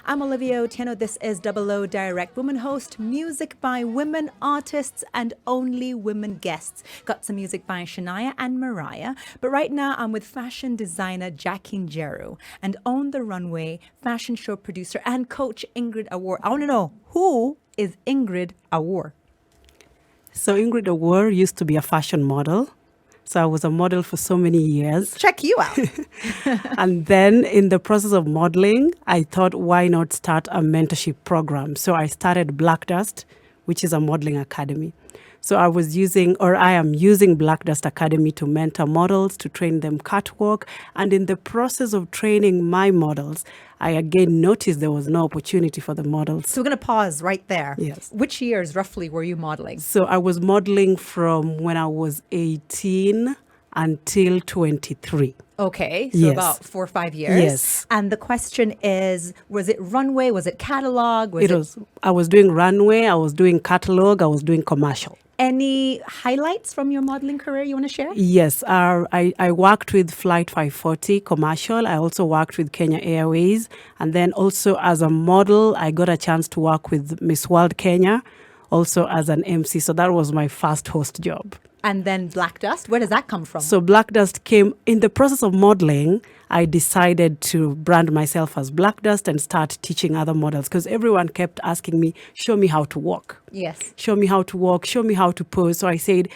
I'm Olivia Otieno. This is Double O Direct Woman Host. Music by women artists and only women guests. Got some music by Shania and Mariah. But right now I'm with fashion designer Jackie Njeru and On the Runway fashion show producer and coach Ingred Awuor. I want to know, who is Ingred Awuor? So Ingrid Awuor used to be a fashion model. So I was a model for so many years. Check you out. And then in the process of modeling, I thought, why not start a mentorship program? So I started Black Dust, which is a modeling academy. So I am using Black Dust Academy to mentor models, to train them catwalk. And in the process of training my models, I again noticed there was no opportunity for the models. So we're going to pause right there. Yes. Which years roughly were you modeling? So I was modeling from when I was 18 until 23. Okay, so Yes. about 4 or 5 years. Yes. And the question is, was it runway? Was it catalog? I was doing runway, I was doing catalog, I was doing commercial. Any highlights from your modeling career you want to share? Yes, I worked with Flight 540 commercial. I also worked with Kenya Airways. And then also as a model, I got a chance to work with Miss World Kenya, also as an MC. So that was my first host job. And then Black Dust, where does that come from? So Black Dust came in the process of modeling. I decided to brand myself as Black Dust and start teaching other models because everyone kept asking me, show me how to walk. Yes. Show me how to walk, show me how to pose. So I said,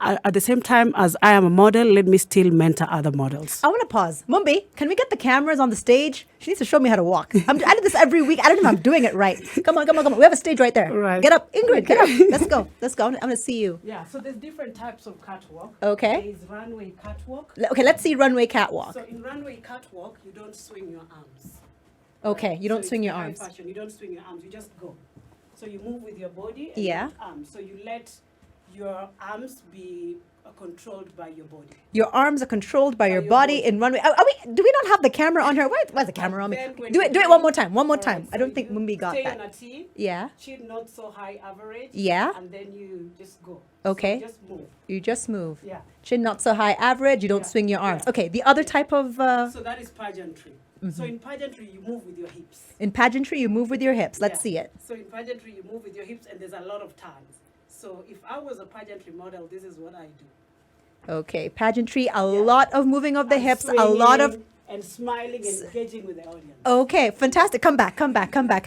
at the same time as I am a model, let me still mentor other models. I want to pause. Mumbi, can we get the cameras on the stage? She needs to show me how to walk. I do this every week. I don't know if I'm doing it right. Come on. We have a stage right there. Right. Get up. Ingrid, get up. Let's go. I'm going to see you. Yeah, so there's different types of catwalk. Okay. There's runway catwalk. Okay, let's see runway catwalk. So in runway catwalk, you don't swing your arms. Okay, you don't So swing it's your high arms. Fashion. You don't swing your arms, you just go. So you move with your body and Yeah. your arms. So you let your arms be controlled by your body. Your arms are controlled by your your body body. in runway. Do we not have the camera on her? Why's the camera on me? And then Do when it you one more bend- time. One more All time. right, I so don't think you Mumbi got stay that. on a T, Yeah. chin not so high average. Yeah. And then you just go. Okay. So just move. You just move. Yeah. Chin not so high, average. You don't Yeah. swing your arms. Yeah. Okay. The other type of So that is pageantry. So in pageantry, you move with your hips. in pageantry, you move with your hips. Let's Yeah. see it. So in pageantry, you move with your hips, and there's a lot of turns. So if I was a pageantry model, this is what I do. Okay. Pageantry, a lot of moving of the And hips, a lot of. swinging and smiling and engaging with the audience. Okay, fantastic. Come back. I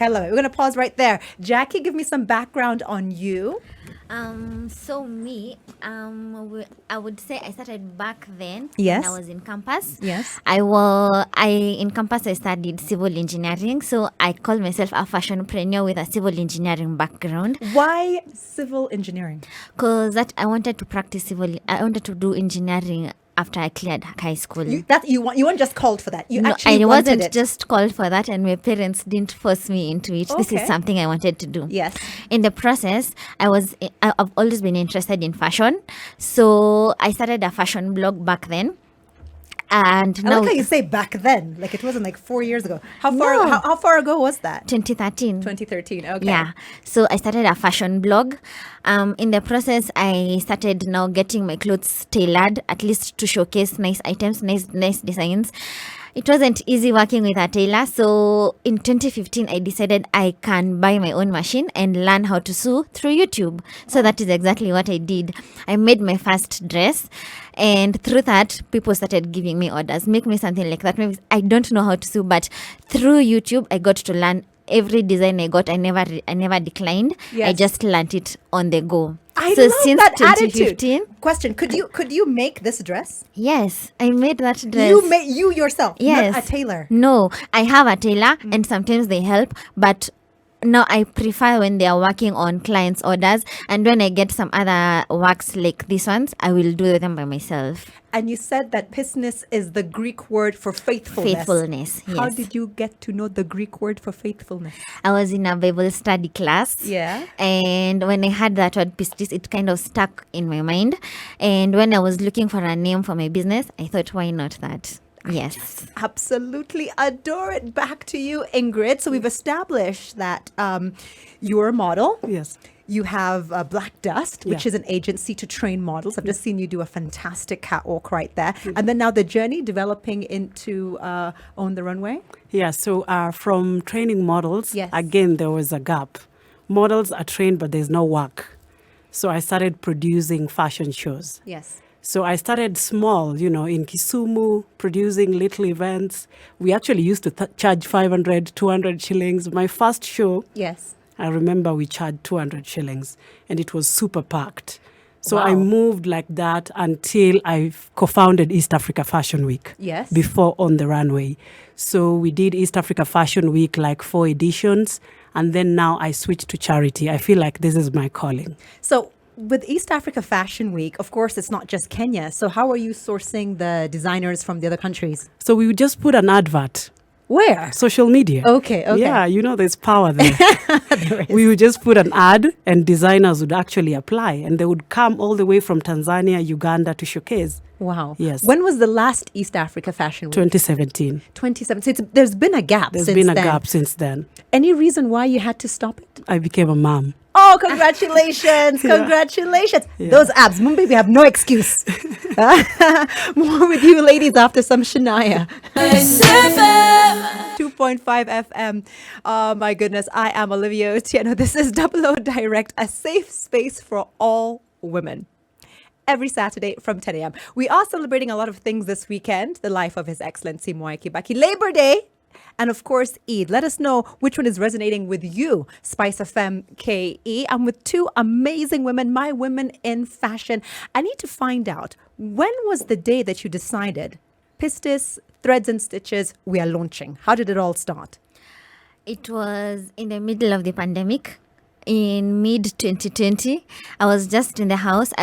love it. We're going to pause right there. Jackie, give me some background on you. So me, I would say I started back then. Yes. When I was in campus. Yes. In campus I studied civil engineering, so I call myself a fashionpreneur with a civil engineering background. Why civil engineering? Cause that I wanted to practice I wanted to do engineering after I cleared high school. You weren't just called for that. You No, actually I wanted wasn't it. just called for that, and my parents didn't force me into it. This Okay. is something I wanted to do. Yes. In the process, I've always been interested in fashion, so I started a fashion blog back then. And I now like how you say back then, like it wasn't like 4 years ago. How No. far ago was that? 2013. 2013. Okay. Yeah. So I started a fashion blog. In the process, I started now getting my clothes tailored, at least to showcase nice items, nice designs. It wasn't easy working with a tailor. So in 2015, I decided I can buy my own machine and learn how to sew through YouTube. So that is exactly what I did. I made my first dress. And through that, people started giving me orders. Make me something like that. Maybe I don't know how to sew, but through YouTube, I got to learn every design I got. I never declined. Yes. I just learned it on the go. I So love since that 2015, attitude. Question: Could you make this dress? yes, I made that dress. You yourself? Yes. Not a tailor. No, I have a tailor, and sometimes they help, but now I prefer when they are working on clients' orders, and when I get some other works like these ones, I will do them by myself. And you said that pistis is the Greek word for faithfulness. Faithfulness, How yes. did you get to know the Greek word for faithfulness? I was in a Bible study class. Yeah. And when I heard that word pistis, it kind of stuck in my mind. And when I was looking for a name for my business, I thought, why not that? Yes. Absolutely adore it. Back to you, Ingrid. So we've established that you're a model. Yes. You have Black Dust, which Yeah. is an agency to train models. I've just seen you do a fantastic catwalk right there. And then now the journey developing into Own the Runway. Yeah, so from training models, Yes. again, there was a gap. Models are trained, but there's no work. So I started producing fashion shows. Yes. So I started small, in Kisumu, producing little events. We actually used to charge 500, 200 shillings. My first show, Yes. I remember we charged 200 shillings and it was super packed. So I Wow. moved like that until I co-founded East Africa Fashion Week. Yes. Before On the Runway. So we did East Africa Fashion Week, like 4 editions. And then now I switched to charity. I feel like this is my calling. So with East Africa Fashion Week, of course, it's not just Kenya. So how are you sourcing the designers from the other countries? So we would just put an advert, Where? social media. Okay. Yeah, there's power there. There is. We would just put an ad and designers would actually apply and they would come all the way from Tanzania, Uganda to showcase. Wow. Yes. When was the last East Africa Fashion Week? 2017. 2017. So there's been a gap There's since been a then. gap since then. Any reason why you had to stop it? I became a mom. Oh, congratulations. Congratulations. Yeah. Those abs, Mumbi, we have no excuse. More with you ladies after some Shania. 2.5 FM. Oh my goodness. I am Olivia Otieno. This is Double O Direct, a safe space for all women. Every Saturday from 10 a.m. We are celebrating a lot of things this weekend. The life of His Excellency Mwai Kibaki, Labor Day, and of course, Eid. Let us know which one is resonating with you. SpiceFM KE. I'm with two amazing women, my women in fashion. I need to find out, when was the day that you decided, Pistis, Threads and Stitches, we are launching? How did it all start? It was in the middle of the pandemic. In mid 2020, I was just in the house.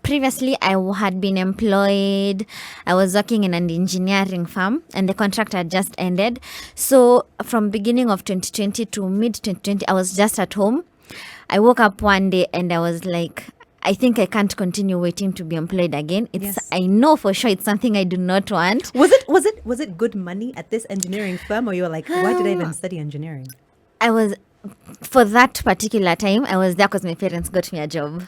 Previously, I had been employed. I was working in an engineering firm and the contract had just ended. So from beginning of 2020 to mid 2020, I was just at home. I woke up one day and I was like, I think I can't continue waiting to be employed again. Yes. I know for sure it's something I do not want. Was it good money at this engineering firm, or you were like, why did I even study engineering? I was, for that particular time, I was there because my parents got me a job.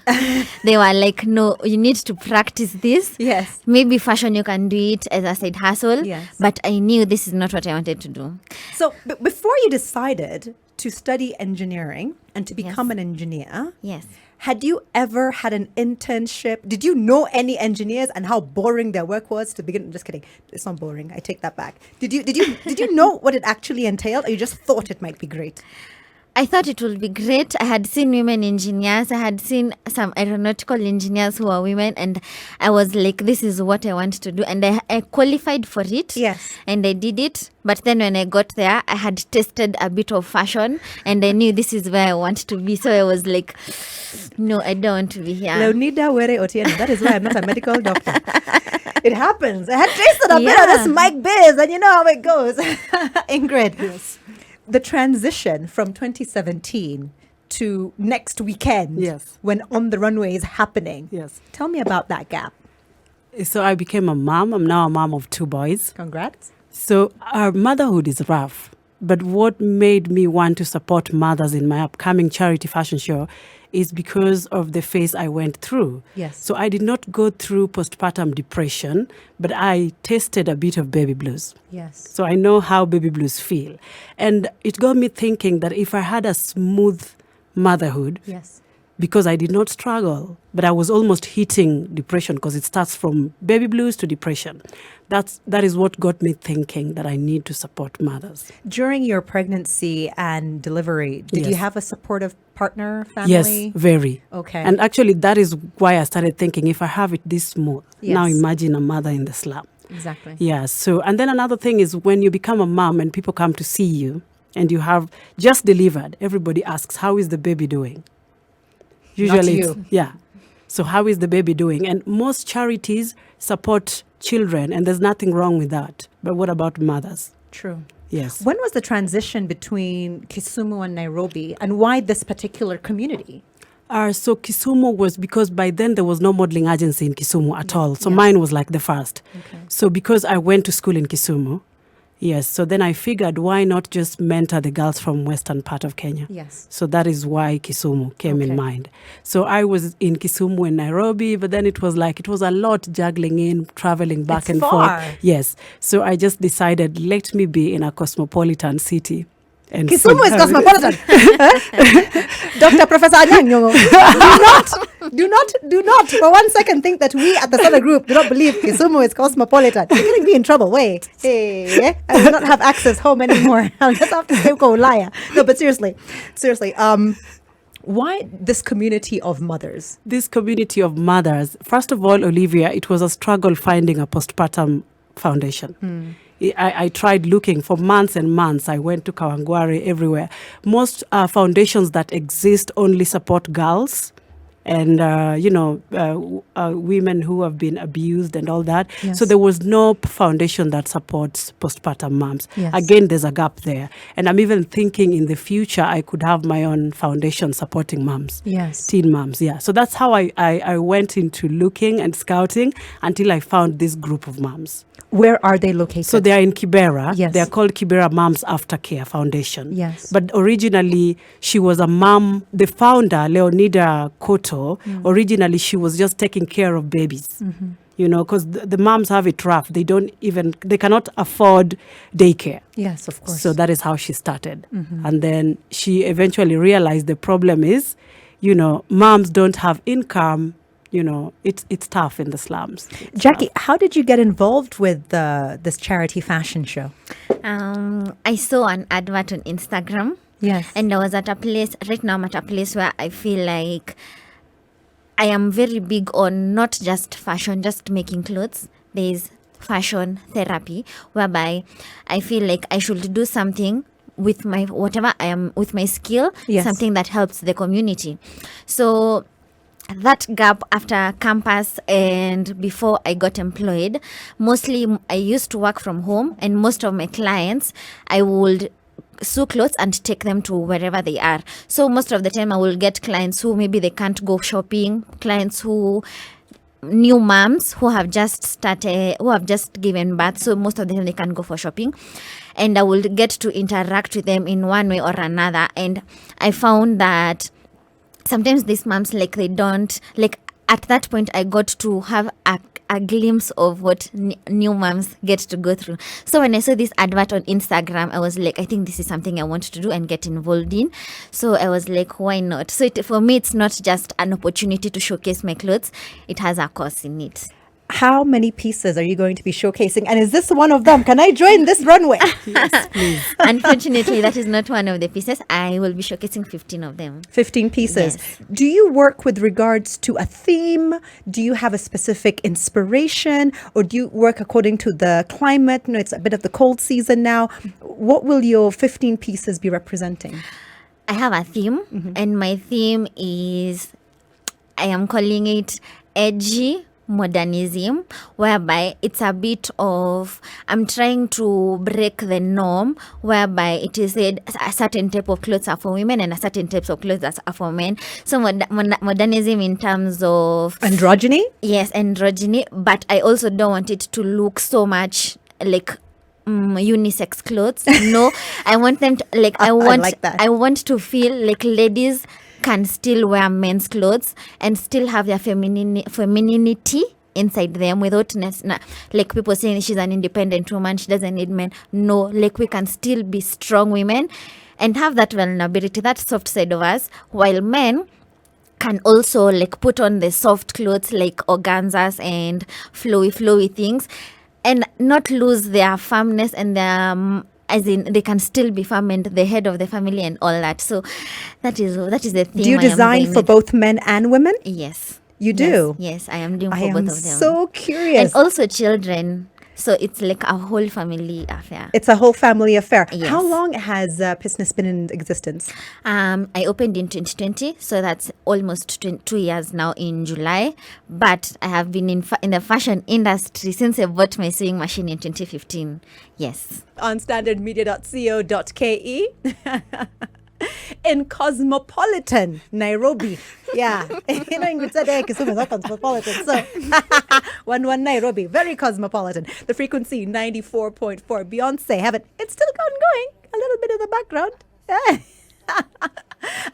They were like, no, you need to practice this. Yes. Maybe fashion, you can do it as a side hustle. Yes. But I knew this is not what I wanted to do. So before you decided to study engineering and to become an engineer, Yes. had you ever had an internship? Did you know any engineers and how boring their work was to begin? Just kidding. It's not boring. I take that back. Did you know what it actually entailed, or you just thought it might be great? I thought it would be great. I had seen women engineers. I had seen some aeronautical engineers who are women. And I was like, this is what I want to do. And I qualified for it. Yes. And I did it. But then when I got there, I had tested a bit of fashion. And I knew this is where I want to be. So I was like, no, I don't want to be here. Leonida Were Otieno. That is why I'm not a medical doctor. It happens. I had tasted a bit of this Mike Biz, and you know how it goes. Ingrid. Yes. The transition from 2017 to next weekend, Yes. when On the Runway is happening. Yes. Tell me about that gap. So I became a mom. I'm now a mom of 2 boys. Congrats. So our motherhood is rough. But what made me want to support mothers in my upcoming charity fashion show is because of the phase I went through. Yes. So I did not go through postpartum depression, but I tasted a bit of baby blues. Yes. So I know how baby blues feel. And it got me thinking that if I had a smooth motherhood, Yes. because I did not struggle, but I was almost hitting depression because it starts from baby blues to depression. That is what got me thinking that I need to support mothers. During your pregnancy and delivery, did you Yes. have a supportive partner, family? Yes, very. Okay. And actually, that is why I started thinking, if I have it this smooth, now Yes. imagine a mother in the slum. Exactly. Yeah. So, and then another thing is when you become a mom and people come to see you and you have just delivered, everybody asks, how is the baby doing? Usually, you. yeah. So how is the baby doing? And most charities support children, and there's nothing wrong with that. But what about mothers? True. Yes. When was the transition between Kisumu and Nairobi, and why this particular community? So Kisumu was because by then there was no modeling agency in Kisumu at all. So Yes. mine was like the first. Okay. So because I went to school in Kisumu, Yes. So then I figured, why not just mentor the girls from western part of Kenya? Yes. So that is why Kisumu came in mind. So I was in Kisumu and Nairobi, but then it was a lot juggling in, traveling back and far. forth. Yes. So I just decided, let me be in a cosmopolitan city. And Kisumu is cosmopolitan. Dr. Professor Anyang Nyong'o, do not for 1 second think that we at the Standard Group do not believe Kisumu is cosmopolitan. You're going to be in trouble. Wait. Hey, I do not have access home anymore. I'll just have to say go liar. No, but seriously. Why this community of mothers? This community of mothers, first of all, Olivia, it was a struggle finding a postpartum foundation. I tried looking for months and months. I went to Kawangware, everywhere. Most foundations that exist only support girls and, women who have been abused and all that. Yes. So there was no foundation that supports postpartum moms. Yes. Again, there's a gap there. And I'm even thinking in the future, I could have my own foundation supporting moms. Yes. Teen moms, yeah. So that's how I went into looking and scouting until I found this group of moms. Where are they located? So they are in Kibera. Yes. They are called Kibera Moms Aftercare Foundation. Yes. But originally, she was a mom. The founder, Leonida Koto, originally she was just taking care of babies. You know, because the moms have it rough. They cannot afford daycare. Yes, of course. So that is how she started. And then she eventually realized the problem is, moms don't have income. It's tough in the slums. Jackie, how did you get involved with this charity fashion show? I saw an advert on Instagram. Yes. And I was at a place, right now I'm at a place where I feel like I am very big on not just fashion, just making clothes. There's fashion therapy, whereby I feel like I should do something with my, whatever I am, with my skill, Yes. something that helps the community. So that gap after campus and before I got employed, mostly I used to work from home, and most of my clients, I would sew clothes and take them to wherever they are. So most of the time I will get clients who maybe they can't go shopping, clients who new moms who have just given birth, so most of the time they can't go for shopping, and I will get to interact with them in one way or another. And I found that sometimes these moms, they don't, at that point I got to have a glimpse of what new moms get to go through. So when I saw this advert on Instagram, I was like, I think this is something I want to do and get involved in. So I was like, why not? So for me, it's not just an opportunity to showcase my clothes. It has a course in it. How many pieces are you going to be showcasing? And is this one of them? Can I join this runway? Yes, please. Unfortunately, that is not one of the pieces. I will be showcasing 15 of them. 15 pieces. Yes. Do you work with regards to a theme? Do you have a specific inspiration? Or do you work according to the climate? It's a bit of the cold season now. What will your 15 pieces be representing? I have a theme, and my theme is, I am calling it edgy modernism, whereby it's a bit of, I'm trying to break the norm, whereby it is said a certain type of clothes are for women and a certain types of clothes are for men. So modernism in terms of Androgyny? Yes, androgyny, but I also don't want it to look so much like unisex clothes. No, I want them to I like that. I want to feel like ladies can still wear men's clothes and still have their femininity inside them without like people saying she's an independent woman, she doesn't need men. No, we can still be strong women and have that vulnerability, that soft side of us, while men can also put on the soft clothes like organzas and flowy things, and not lose their firmness and their as in they can still be firm and the head of the family and all that. So that is the theme. Do you design for both men and women? Yes. You do? Yes, I am doing for I am both of them. so curious. And also children. So it's like a whole family affair. It's a whole family affair. Yes. How long has business been in existence? I opened in 2020, so that's almost 2 years now in July. But I have been in the fashion industry since I bought my sewing machine in 2015. Yes. On standardmedia.co.ke. in Cosmopolitan, Nairobi. Yeah. Ingrid said, hey, Kisumu is not cosmopolitan. So, 1 Nairobi, very cosmopolitan. The frequency, 94.4. Beyonce, it's still going. A little bit in the background.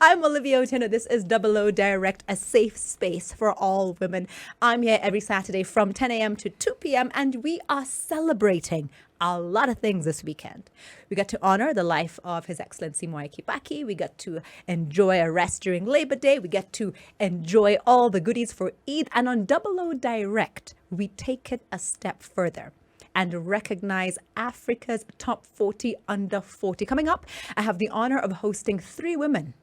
I'm Olivia Otieno. This is Double O Direct, a safe space for all women. I'm here every Saturday from 10 a.m. to 2 p.m. and we are celebrating a lot of things this weekend. We got to honor the life of His Excellency Mwai Kibaki. We got to enjoy a rest during Labor Day. We get to enjoy all the goodies for Eid. And on Double O Direct, we take it a step further and recognize Africa's top 40 under 40. Coming up, I have the honor of hosting 3 women.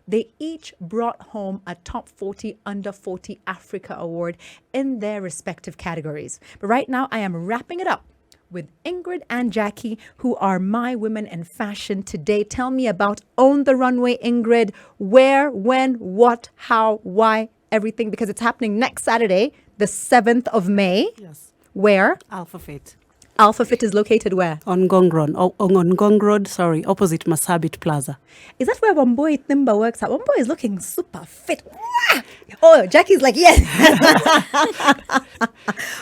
They each brought home a top 40 under 40 Africa award in their respective categories. But right now, I am wrapping it up with Ingrid and Jackie, who are my women in fashion today. Tell me about Own the Runway, Ingrid. Where, when, what, how, why, everything, because it's happening next Saturday, the 7th of May. Yes. Where? Alphafit. Alphafit is located where? On Gong Road, opposite Masabit Plaza. Is that where Wamboy Thimba works at? Wamboy is looking super fit. Oh, Jackie's like, yes.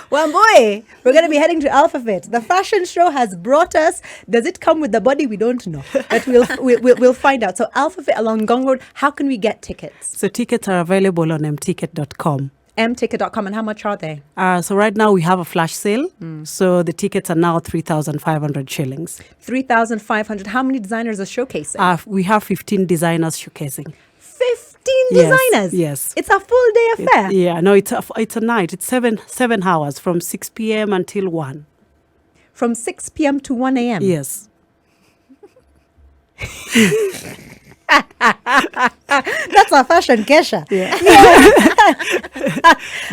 Wamboy, we're going to be heading to Alphafit. The fashion show has brought us. Does it come with the body? We don't know. But we'll find out. So Alphafit along Gong Road, how can we get tickets? So tickets are available on mticket.com. mticket.com. And how much are they? So right now we have a flash sale. So the tickets are now 3,500 shillings. 3,500. How many designers are showcasing? We have 15 designers showcasing. 15 designers? Yes. It's a full day affair? No, it's a night. It's 7 hours from 6 p.m. until 1. From 6 p.m. to 1 a.m.? Yes. That's a fashion kesha. Yeah.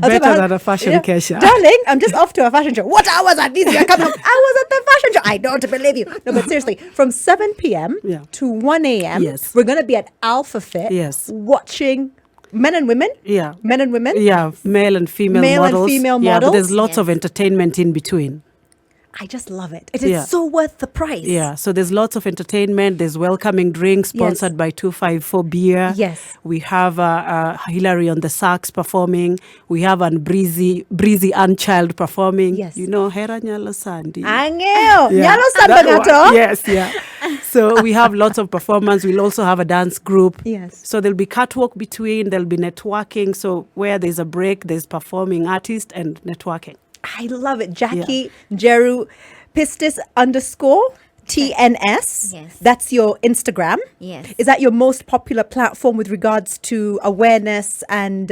Better than a fashion kesha. Darling, I'm just off to a fashion show. What hours are these? You're coming up. I was at the fashion show. I don't believe you. No, but seriously, from 7 p.m. to 1 a.m., we're going to be at Alphafit watching men and women. Yeah. Men and women. Yeah, male and female models. Male and female models. Yeah, but there's lots of entertainment in between. I just love it. It is so worth the price. Yeah, so there's lots of entertainment. There's welcoming drinks sponsored by 254 Beer. Yes. We have Hilary on the sax performing. We have Breezy Unchild performing. Yes. You know, Hera Nyalo Sandi. Angeo. Nyalo Sandagato. Yes, yeah. So we have lots of performance. We'll also have a dance group. Yes. So there'll be catwalk between. There'll be networking. So where there's a break, there's performing artist and networking. I love it. Jackie, Njeru, Pistis _TNS. Yes. That's your Instagram. Yes. Is that your most popular platform with regards to awareness and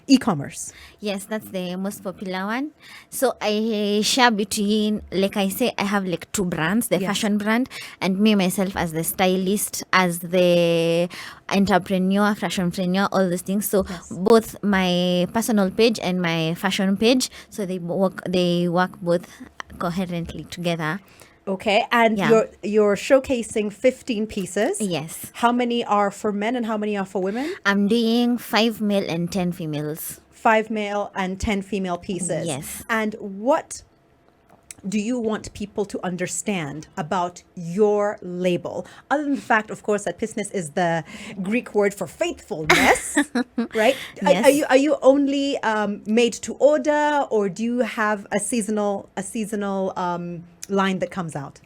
e-commerce? Yes, that's the most popular one. So I share between, like I say, I have like 2 brands, the fashion brand and me myself as the stylist, as the entrepreneur, fashionpreneur, all those things. So both my personal page and my fashion page, so they work both coherently together. Okay, and you're showcasing 15 pieces. Yes. How many are for men and how many are for women? I'm doing 5 male and 10 females. 5 male and 10 female pieces. Yes. And what do you want people to understand about your label? Other than the fact, of course, that business is the Greek word for faithfulness, right? Yes. Are you only made to order, or do you have a seasonal line that comes out?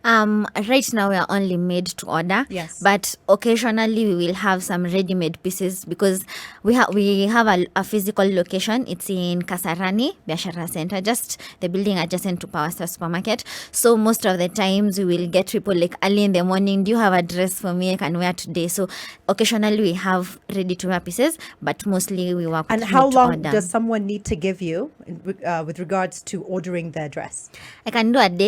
Right now we are only made to order. Yes. But occasionally we will have some ready-made pieces because we have a physical location. It's in Kasarani, Biashara Center, just the building adjacent to Power Star Supermarket. So most of the times we will get people like early in the morning, do you have a dress for me I can wear today? So occasionally we have ready-to-wear pieces, but mostly we work with And how long order. does someone need to give you with regards to ordering their dress? I can do a day.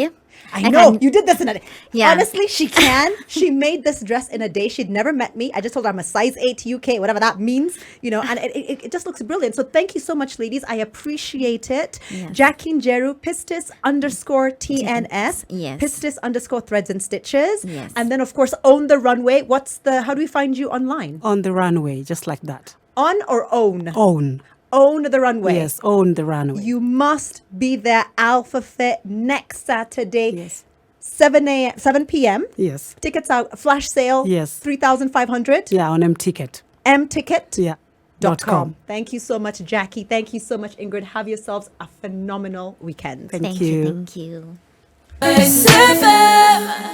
I know. You did this in a day. Yeah. Honestly, she can. She made this dress in a day. She'd never met me. I just told her I'm a size 8 UK, whatever that means, and it just looks brilliant. So thank you so much, ladies. I appreciate it. Yes. Jackie Njeru, Pistis _TNS. Yes. Pistis _threads and stitches. Yes. And then, of course, Own the Runway. How do we find you online? On the runway, just like that. On or own? Own. Own the Runway. Yes, Own the Runway. You must be there, Alphafit, next Saturday. Yes. 7 p.m. Yes. Tickets out, flash sale. Yes. 3,500. Yeah, on mticket. mticket. Yeah. .com. Thank you so much, Jackie. Thank you so much, Ingrid. Have yourselves a phenomenal weekend. Thank you. Thank you. SpiceFM.